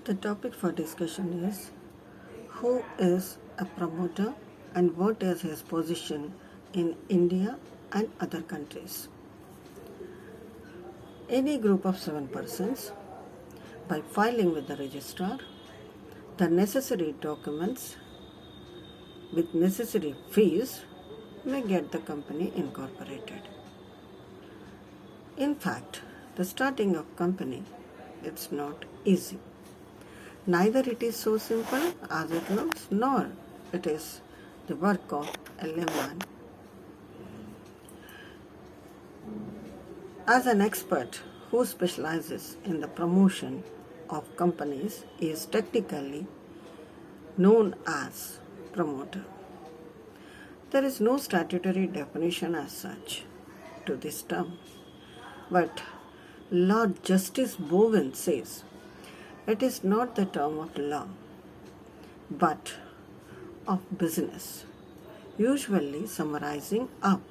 The topic for discussion is who is a promoter and what is his position in India and other countries. Any group of 7 persons, by filing with the registrar, the necessary documents with necessary fees, may get the company incorporated. In fact, the starting of company, it's not easy. Neither it is so simple as it looks, nor it is the work of a layman. As an expert who specializes in the promotion of companies is technically known as promoter. There is no statutory definition as such to this term, but Lord Justice Bowen says it is not the term of law, but of business, usually summarizing up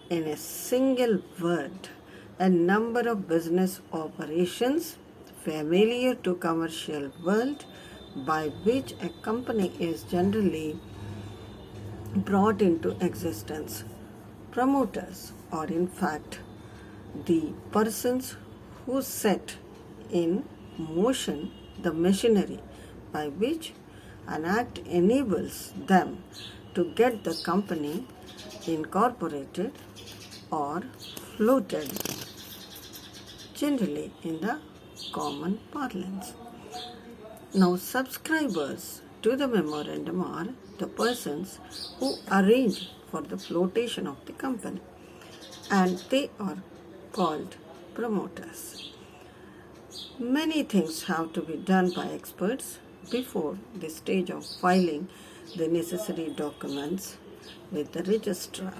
in a single word a number of business operations familiar to commercial world by which a company is generally brought into existence. Promoters are in fact the persons who set in motion the machinery by which an act enables them to get the company incorporated or floated, generally in the common parlance. Now, subscribers to the memorandum are the persons who arrange for the flotation of the company, and they are called promoters. Many things have to be done by experts before the stage of filing the necessary documents with the registrar.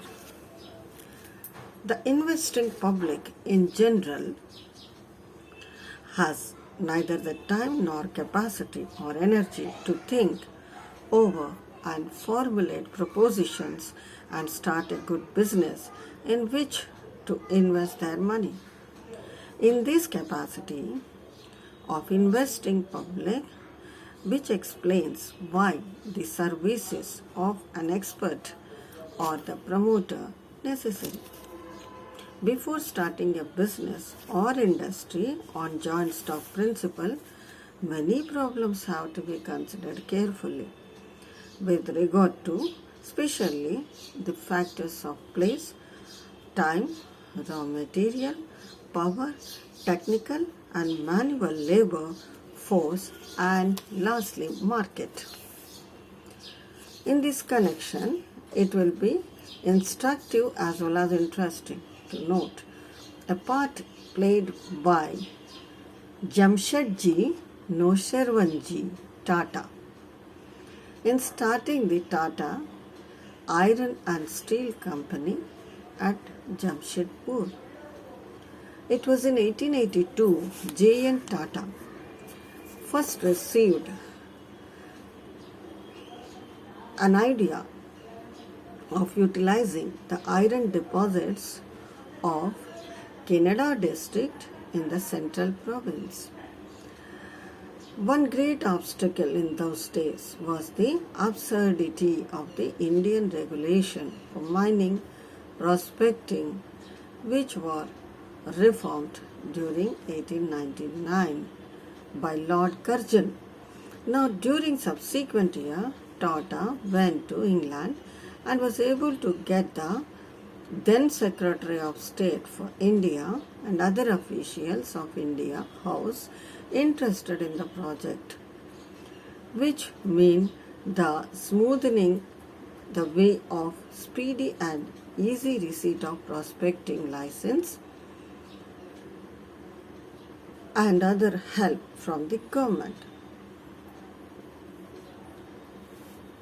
The investing public in general has neither the time nor capacity or energy to think over and formulate propositions and start a good business in which to invest their money. In this capacity of investing public, which explains why the services of an expert or the promoter necessary. Before starting a business or industry on joint stock principle, many problems have to be considered carefully with regard to especially the factors of place, time, raw material, power, technical and manual labor, force, and lastly market. In this connection, it will be instructive as well as interesting to note a part played by Jamshedji Noshirvanji Tata in starting the Tata Iron and Steel Company at Jamshedpur. It was in 1882 J.N. Tata first received an idea of utilizing the iron deposits of Kannada district in the central province. One great obstacle in those days was the absurdity of the Indian regulation for mining, prospecting, which were reformed during 1899 by Lord Curzon. Now, during subsequent year, Tata went to England and was able to get the then Secretary of State for India and other officials of India House interested in the project, which mean the smoothing the way of speedy and easy receipt of prospecting license and other help from the government.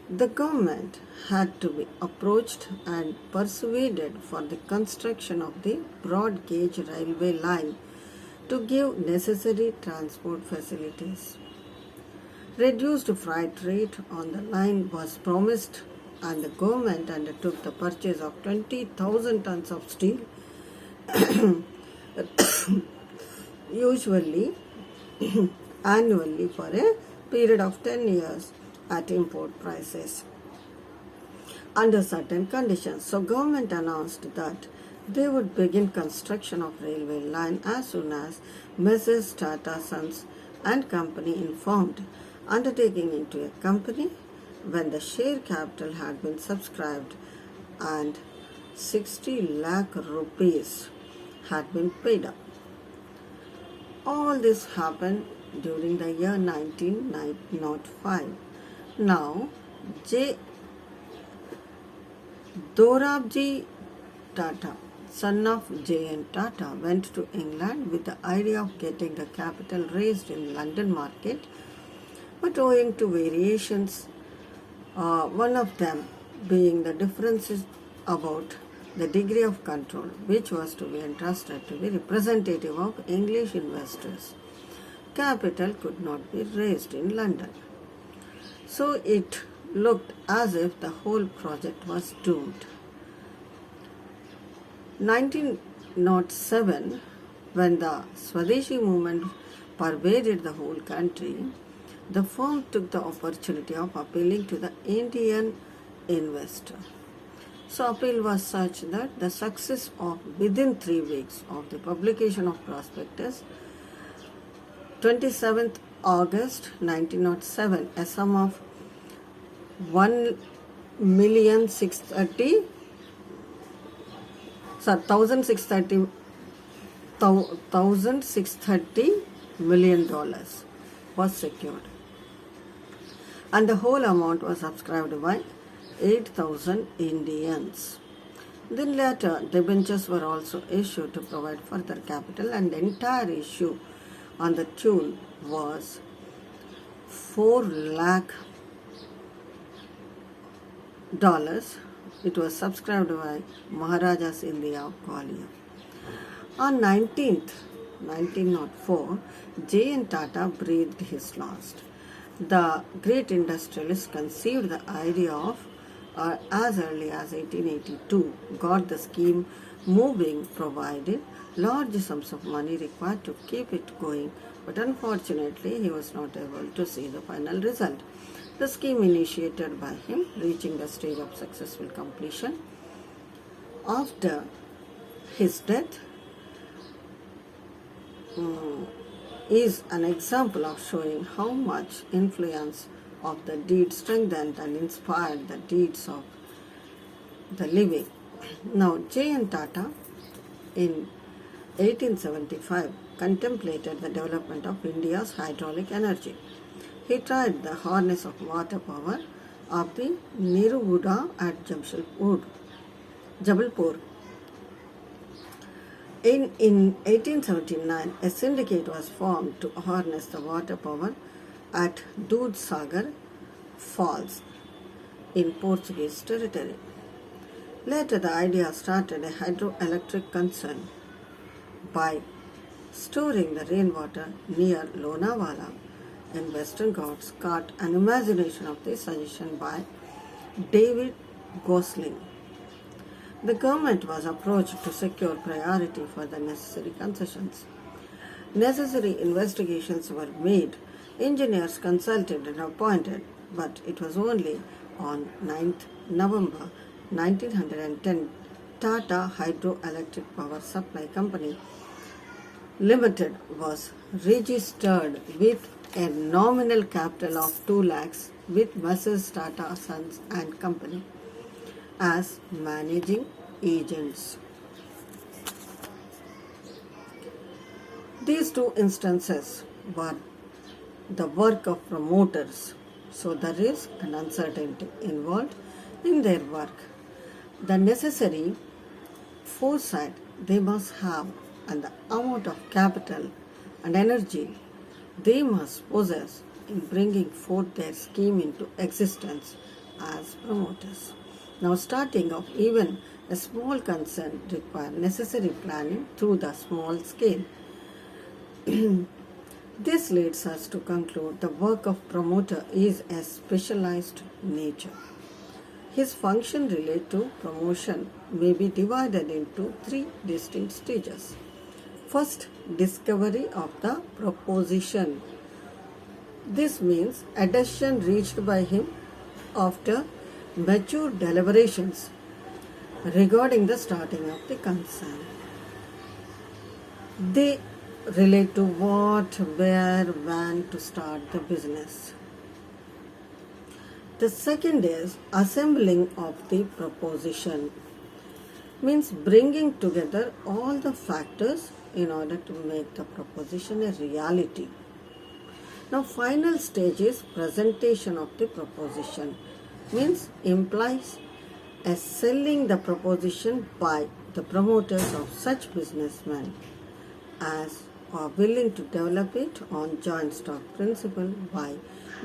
The government had to be approached and persuaded for the construction of the broad gauge railway line to give necessary transport facilities. Reduced freight rate on the line was promised, and the government undertook the purchase of 20,000 tons of steel usually annually for a period of 10 years at import prices under certain conditions. So government announced that they would begin construction of railway line as soon as Messrs. Tata Sons and Company informed, undertaking into a company when the share capital had been subscribed and 60 lakh rupees had been paid up. All this happened during the year 1905. Now, J. Dorabji Tata, son of J.N. Tata, went to England with the idea of getting the capital raised in London market, but owing to variations, one of them being the differences about the degree of control which was to be entrusted to the representative of English investors, capital could not be raised in London. So it looked as if the whole project was doomed. 1907, when the Swadeshi movement pervaded the whole country, the firm took the opportunity of appealing to the Indian investor. So appeal was such that the success of within 3 weeks of the publication of prospectus, 27th August 1907, a sum of 1,630 million dollars was secured, and the whole amount was subscribed by 8,000 Indians. Then later, debentures were also issued to provide further capital, and the entire issue on the tune was 4 lakh dollars. It was subscribed by Maharajas India of Gwalior. On 1904, J.N. Tata breathed his last. The great industrialist conceived the idea of, as early as 1882, got the scheme moving, provided large sums of money required to keep it going, but unfortunately he was not able to see the final result. The scheme initiated by him reaching the stage of successful completion. After his death is an example of showing how much influence of the deed strengthened and inspired the deeds of the living. Now, J.N. Tata in 1875 contemplated the development of India's hydraulic energy. He tried the harness of water power of the Niruguda at Jabalpur. In 1879, a syndicate was formed to harness the water power at Dudhsagar Falls in Portuguese territory. Later, the idea started a hydroelectric concern by storing the rainwater near Lonavala in Western Ghats, caught an imagination of this suggestion by David Gosling. The government was approached to secure priority for the necessary concessions. Necessary investigations were made, engineers consulted and appointed, but it was only on 9th November 1910 Tata Hydroelectric Power Supply Company Limited was registered with a nominal capital of 2 lakhs with Messrs. Tata Sons and Company as managing agents. These two instances were the work of promoters, so the risk and uncertainty involved in their work, the necessary foresight they must have, and the amount of capital and energy they must possess in bringing forth their scheme into existence as promoters. Now, starting of even a small concern requires necessary planning through the small scale. This leads us to conclude the work of promoter is a specialized nature. His function related to promotion may be divided into 3 distinct stages. First, discovery of the proposition. This means a decision reached by him after mature deliberations regarding the starting of the concern. They relate to what, where, when to start the business. The second is assembling of the proposition, means bringing together all the factors in order to make the proposition a reality. Now, final stage is presentation of the proposition, means implies a selling the proposition by the promoters of such businessmen as are willing to develop it on joint stock principle by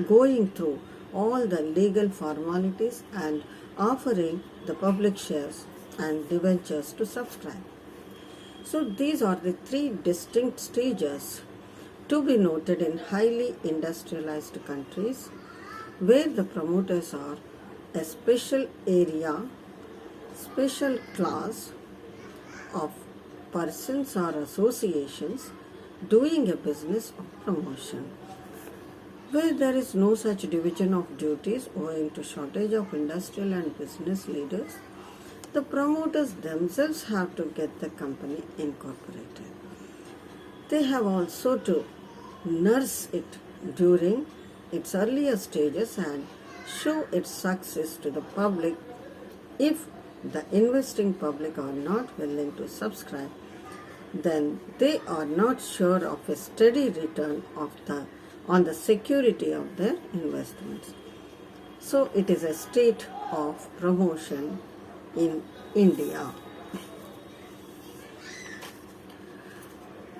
going through all the legal formalities and offering the public shares and debentures to subscribe. So these are the three distinct stages to be noted in highly industrialized countries where the promoters are a special area, special class of persons or associations doing a business of promotion. Where there is no such division of duties owing to shortage of industrial and business leaders, the promoters themselves have to get the company incorporated. They have also to nurse it during its earlier stages and show its success to the public. If the investing public are not willing to subscribe, then they are not sure of a steady return on the security of their investments. So it is a state of promotion in India.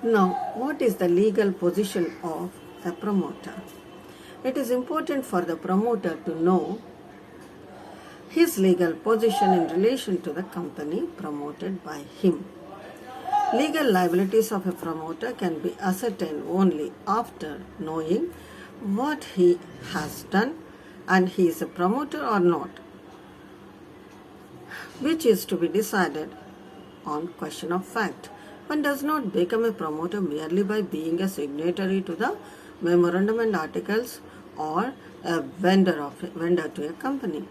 Now, what is the legal position of a promoter? It is important for the promoter to know his legal position in relation to the company promoted by him. Legal liabilities of a promoter can be ascertained only after knowing what he has done and he is a promoter or not, which is to be decided on question of fact. One does not become a promoter merely by being a signatory to the memorandum and articles or a vendor to a company.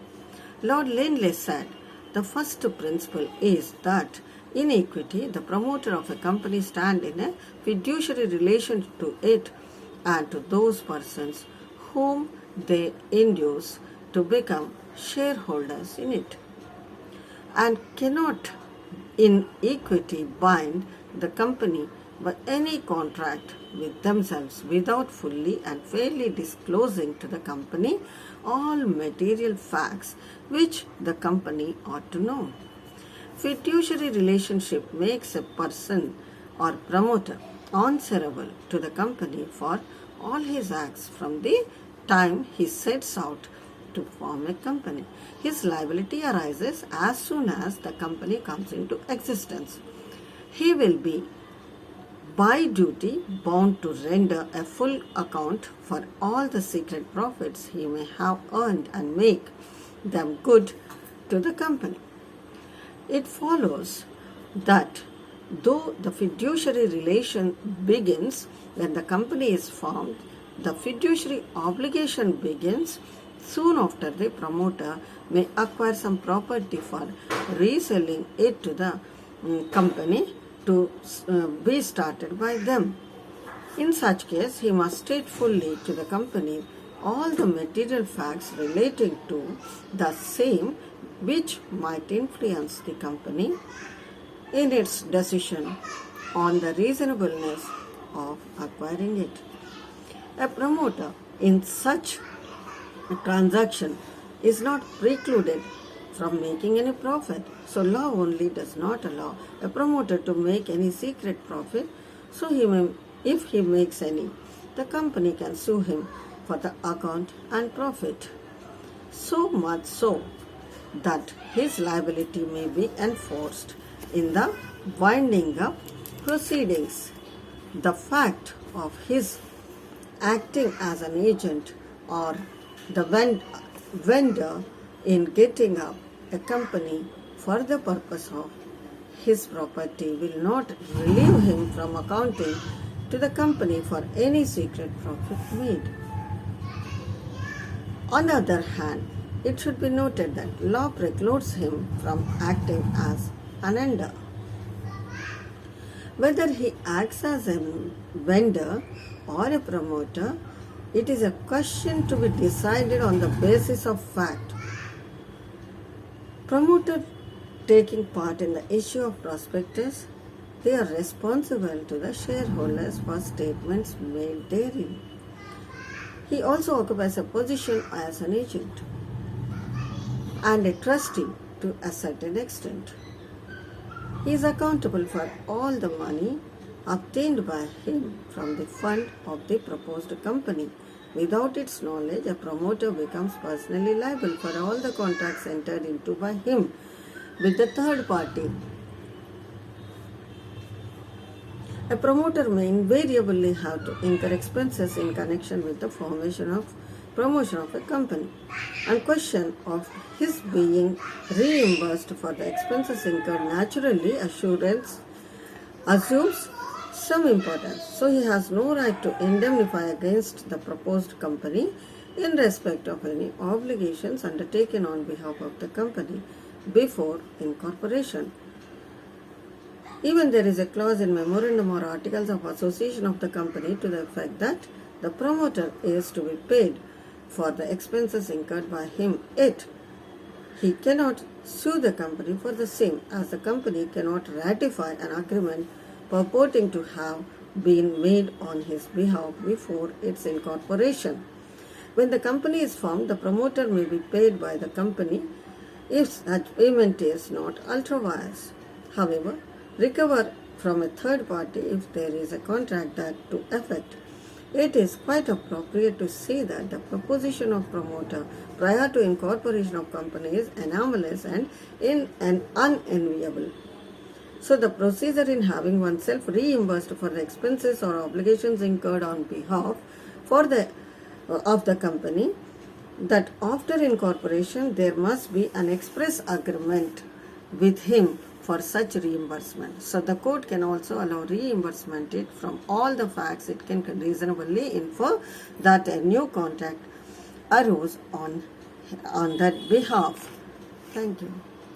Lord Linley said, the first principle is that in equity, the promoter of a company stand in a fiduciary relation to it and to those persons whom they induce to become shareholders in it, and cannot in equity bind the company by any contract with themselves without fully and fairly disclosing to the company all material facts which the company ought to know. Fiduciary relationship makes a person or promoter answerable to the company for all his acts from the time he sets out to form a company. His liability arises as soon as the company comes into existence. He will be by duty bound to render a full account for all the secret profits he may have earned and make them good to the company. It follows that though the fiduciary relation begins when the company is formed, the fiduciary obligation begins soon after the promoter may acquire some property for reselling it to the company to be started by them. In such case, he must state fully to the company all the material facts relating to the same which might influence the company in its decision on the reasonableness of acquiring it. A promoter in such a transaction is not precluded from making any profit. So law only does not allow a promoter to make any secret profit. So if he makes any, the company can sue him for the account and profit. So much so that his liability may be enforced in the winding up proceedings. The fact of his acting as an agent or the vendor in getting up a company for the purpose of his property will not relieve him from accounting to the company for any secret profit made. On the other hand, it should be noted that law precludes him from acting as an lender. Whether he acts as a vendor or a promoter, it is a question to be decided on the basis of fact. Promoter taking part in the issue of prospectus, they are responsible to the shareholders for statements made therein. He also occupies a position as an agent and a trustee to a certain extent. He is accountable for all the money obtained by him from the fund of the proposed company. Without its knowledge, a promoter becomes personally liable for all the contracts entered into by him with the third party. A promoter may invariably have to incur expenses in connection with the promotion of a company, and question of his being reimbursed for the expenses incurred naturally assumes some importance. So he has no right to indemnify against the proposed company in respect of any obligations undertaken on behalf of the company before incorporation. Even there is a clause in memorandum or articles of association of the company to the effect that the promoter is to be paid for the expenses incurred by him, yet he cannot sue the company for the same, as the company cannot ratify an agreement purporting to have been made on his behalf before its incorporation. When the company is formed, the promoter may be paid by the company if such payment is not ultra-vires. However, recover from a third party if there is a contract that to effect. It is quite appropriate to say that the proposition of promoter prior to incorporation of company is anomalous and unenviable. So the procedure in having oneself reimbursed for the expenses or obligations incurred on behalf of the company, that after incorporation there must be an express agreement with him for such reimbursement. So the court can also allow reimbursement from all the facts it can reasonably infer that a new contract arose on that behalf. Thank you.